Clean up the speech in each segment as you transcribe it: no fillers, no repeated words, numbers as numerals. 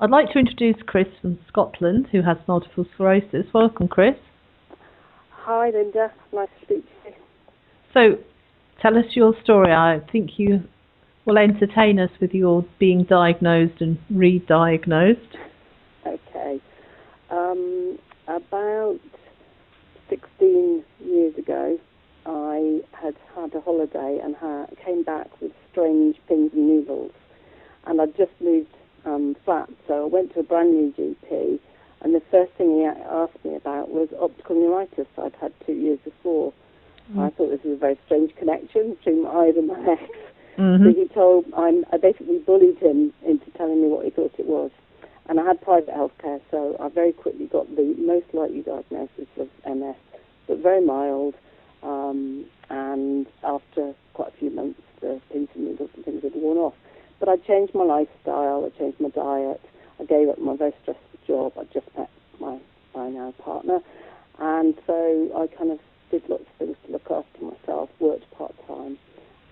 I'd like to introduce Chris from Scotland, who has multiple sclerosis. Welcome, Chris. Hi, Linda. Nice to speak to you. So, tell us your story. I think you will entertain us with your being diagnosed and re-diagnosed. Okay. About 16 years ago, I had a holiday and came back with strange pins and needles. And I'd just moved flat, so I went to a brand new GP, and the first thing he asked me about was optical neuritis I'd had 2 years before. I thought this was a very strange connection between my eyes and my legs. So I basically bullied him into telling me what he thought it was. And I had private healthcare, so I very quickly got the most likely diagnosis of MS, but very mild. And after quite a few months, the pins and needles and things had worn off. But I changed my lifestyle, I changed my diet, I gave up my very stressful job. I just met my now partner. And so I kind of did lots of things to look after myself, worked part-time.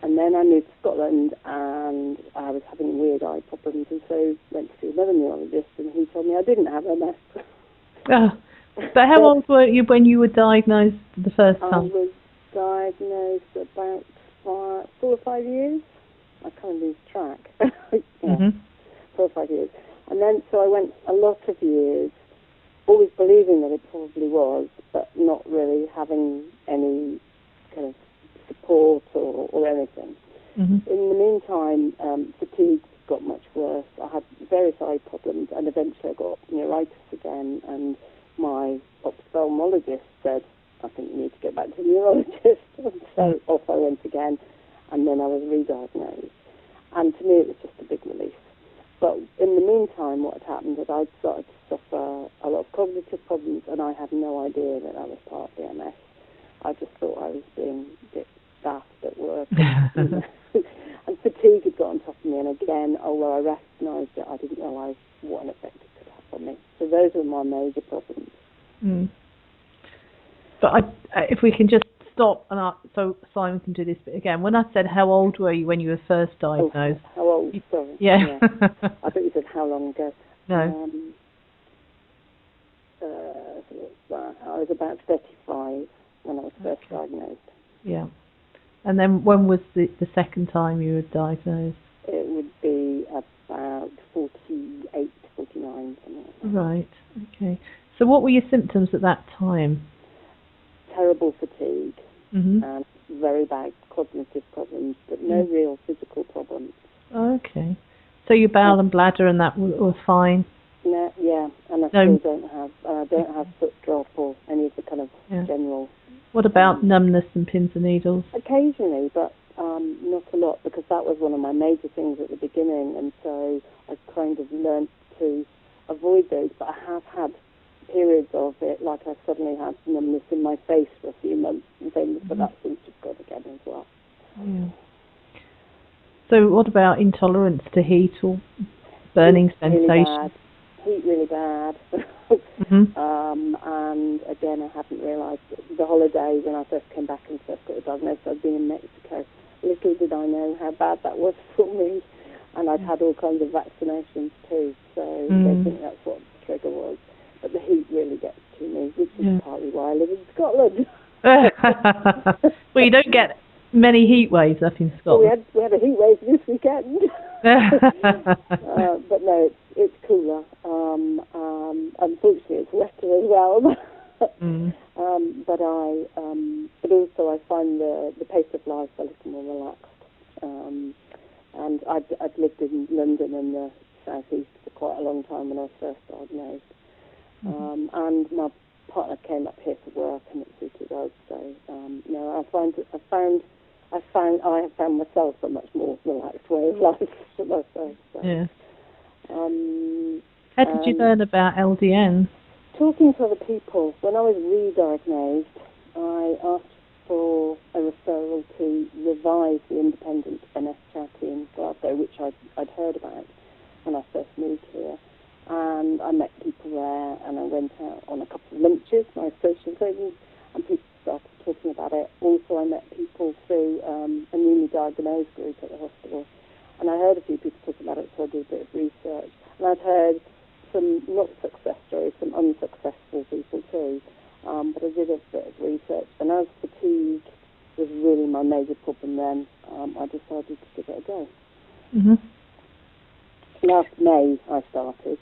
And then I moved to Scotland and I was having weird eye problems, and so went to see another neurologist, and he told me I didn't have MS. But how old were you when you were diagnosed the first time? I was diagnosed about 4 or 5 years. I kind of lose track. 4 or 5 years. And then, so I went a lot of years, always believing that it probably was, but not really having any kind of support or anything. In the meantime, fatigue got much worse. I had various eye problems, and eventually I got neuritis again, and my ophthalmologist said, I think you need to get back to the neurologist. So off I went again, and then I was re-diagnosed. And to me it was just a big relief. But in the meantime, what had happened is I'd started to suffer a lot of cognitive problems, and I had no idea that was part of the MS. I just thought I was being a bit daft at work. And fatigue had got on top of me, and again, although I recognised it, I didn't realise what an effect it could have on me. So those were my major problems. But if we can just stop, so Simon can do this bit again. When I said how old were you when you were first diagnosed? Oh, how old? Sorry. Yeah. I thought you said how long ago. No. I was about 35 when I was first diagnosed. Yeah. And then when was the second time you were diagnosed? It would be about 48, 49, something like that. Right. Okay. So what were your symptoms at that time? Terrible fatigue and very bad cognitive problems, but no real physical problems. Okay. So your bowel and bladder and that were fine? No, yeah, and I still don't have foot drop or any of the kind of general. What about numbness and pins and needles? Occasionally, but not a lot, because that was one of my major things at the beginning, and so I kind of learned to avoid those. But I have had periods of it, like I suddenly had numbness in my face for a few months and things, but that seems to have gone again as well. Yeah. So what about intolerance to heat or burning sensation? Heat really bad. And again, I hadn't realised the holiday when I first came back and first got the diagnosis. I'd been in Mexico. Little did I know how bad that was for me. And I'd had all kinds of vaccinations too, so they think that's what the trigger was. But the heat really gets to me, which is partly why I live in Scotland. Well, you don't get many heat waves up in Scotland. Well, we had a heat wave this weekend. But no, it's cooler. Unfortunately, it's wetter as well. But also I find the pace of life a little more relaxed. And I'd lived in London and the southeast for quite a long time when I was first diagnosed. And my partner came up here for work, and it suited us. So no, I have found myself a much more relaxed way of life, should I say. So. Yeah. How did you learn about LDN? Talking to other people. When I was re-diagnosed, I asked for a referral to revise the independent MS charity in Glasgow, which I'd heard about when I first moved here. And I met people there, and I went out on a couple of lunches, my social things, and people started talking about it. Also, I met people through a newly diagnosed group at the hospital, and I heard a few people talking about it, so I did a bit of research. And I'd heard some not success stories, some unsuccessful people too. But I did a bit of research, and as fatigue was really my major problem then, I decided to give it a go. Mm-hmm. Last May I started.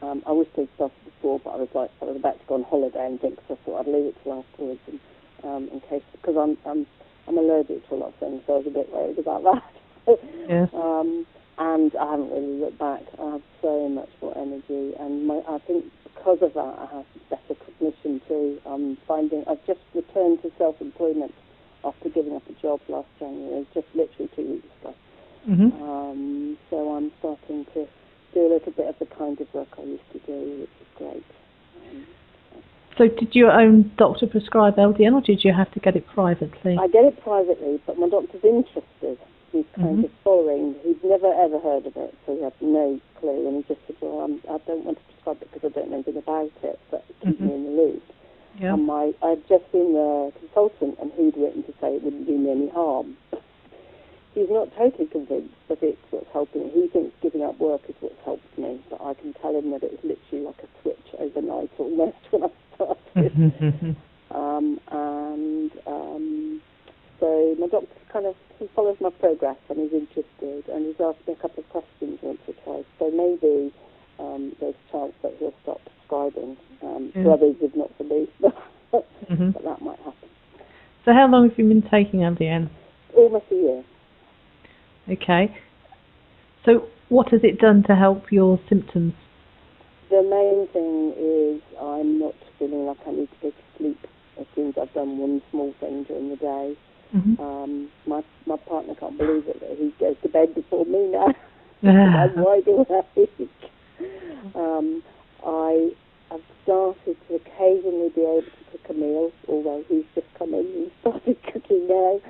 I wish they'd started before, but I was about to go on holiday and things, so I thought I'd leave it till afterwards, and, in case, because I'm allergic to a lot of things, so I was a bit worried about that. Yes. And I haven't really looked back. I have so much more energy, and I think because of that, I have better cognition too. I've just returned to self-employment after giving up a job last January, just literally 2 weeks ago. Mm-hmm. So I'm starting to do a little bit of the kind of work I used to do, which is great. So did your own doctor prescribe LDN, or did you have to get it privately? I get it privately, but my doctor's interested. He's kind of following. He'd never ever heard of it, so he had no clue. And he just said, well, I don't want to prescribe it because I don't know anything about it, but keep me in the loop. Yeah. And I'd just seen the consultant, and he'd written to say it wouldn't do me any harm. He's not totally convinced that it's what's helping. He thinks giving up work is what's helped me, but I can tell him that it was literally like a switch overnight almost when I started. So my doctor he follows my progress, and he's interested, and he's asked me a couple of questions once or twice. So maybe there's a chance that he'll start prescribing to others, if not for me. But that might happen. So how long have you been taking LDN? Almost a year. Okay. So what has it done to help your symptoms? The main thing is I'm not feeling like I need to go to sleep as soon as I've done one small thing during the day. My partner can't believe it, that he goes to bed before me now. I'm wide awake. I have started to occasionally be able to cook a meal, although he's just come in and started cooking now,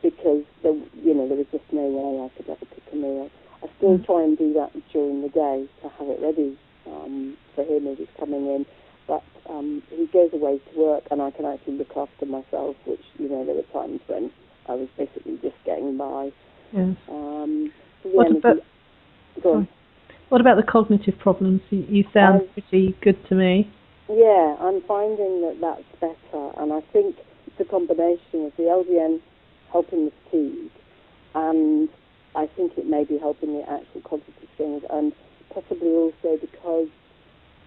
because there was just no way I could ever cook a meal. I still try and do that during the day to have it ready for him as he's coming in, but he goes away to work, and I can actually look after myself, which, there were times when I was basically just getting by. Yes. What about the cognitive problems? You sound pretty good to me. Yeah, I'm finding that that's better, and I think it's a combination of the LDN helping the fatigue, and I think it may be helping the actual cognitive things, and possibly also because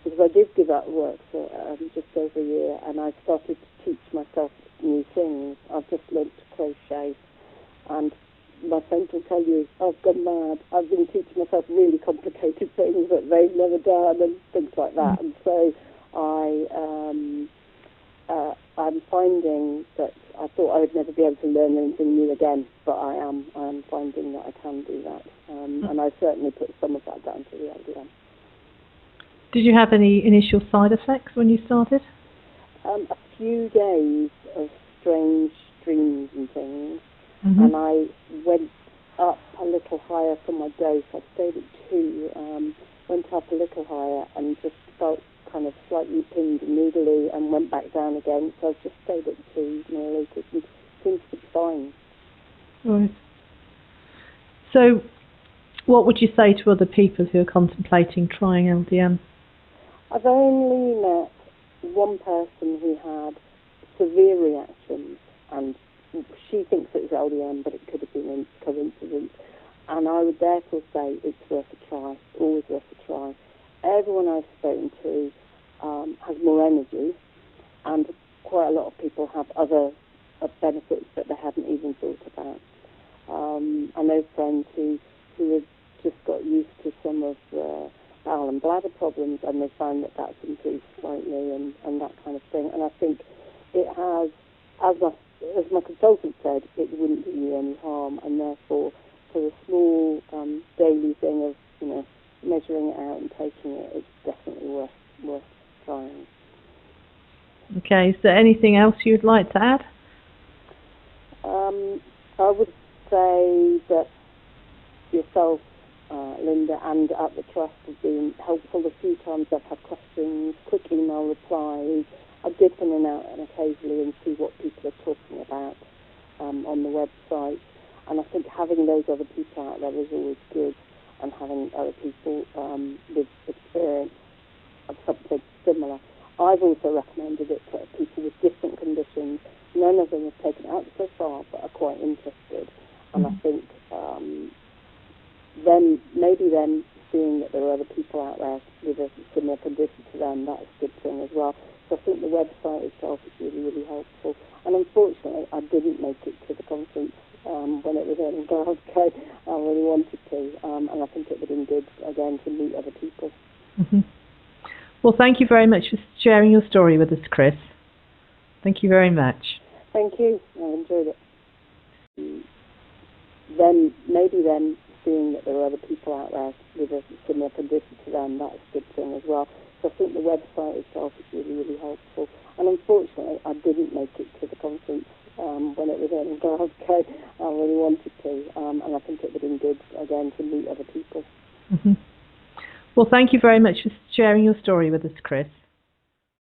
I did give up work for just over a year, and I started to teach myself new things. I've just learnt to crochet, and my friends will tell you, I've gone mad. I've been teaching myself really complicated things that they've never done and things like that. And so I'm finding that I thought I would never be able to learn anything new again, but I am finding that I can do that. And I certainly put some of that down to the LDN. Did you have any initial side effects when you started? A few days of strange dreams and things. And I went up a little higher from my dose. I stayed at 2, went up a little higher and just felt kind of slightly pinned and noodly, and went back down again. So I just stayed at 2 nearly, because it seems to be fine. Right. So what would you say to other people who are contemplating trying LDN? I've only met one person who had severe reactions, and she thinks it was LDN, but it could have been a coincidence. And I would therefore say it's worth a try, always worth a try. Everyone I've spoken to has more energy, and quite a lot of people have other benefits that they hadn't even thought about. I know friends who have just got used to some of the bowel and bladder problems, and they find that that's improved slightly and that kind of thing. And I think it has, as my consultant said, it wouldn't do you any harm, and therefore for a small daily thing of measuring it out and taking it, it's definitely worth trying. Okay, is there anything else you'd like to add? I would say that yourself, Linda, and at the Trust have been helpful. A few times I've had questions, quick email replies. I dip in and out and occasionally and see what people are talking about on the website. And I think having those other people out there is always good. and having other people with experience of something similar. I've also recommended it to people with different conditions. None of them have taken it out so far, but are quite interested. And I think then seeing that there are other people out there with a similar condition to them, that's a good thing as well. So I think the website itself is really, really helpful. And unfortunately, I didn't make it to the conference when it was in Glasgow. I really wanted to, and I think it would have been good, again, to meet other people. Well, thank you very much for sharing your story with us, Chris. Thank you very much. Thank you. I enjoyed it. Then seeing that there are other people out there with a similar condition to them, that's a good thing as well. So I think the website itself is really, really helpful. And unfortunately, I didn't make it to the conference when it was in Glasgow. I really wanted to, and I think it would have been good, again, to meet other people. Well, thank you very much for sharing your story with us, Chris.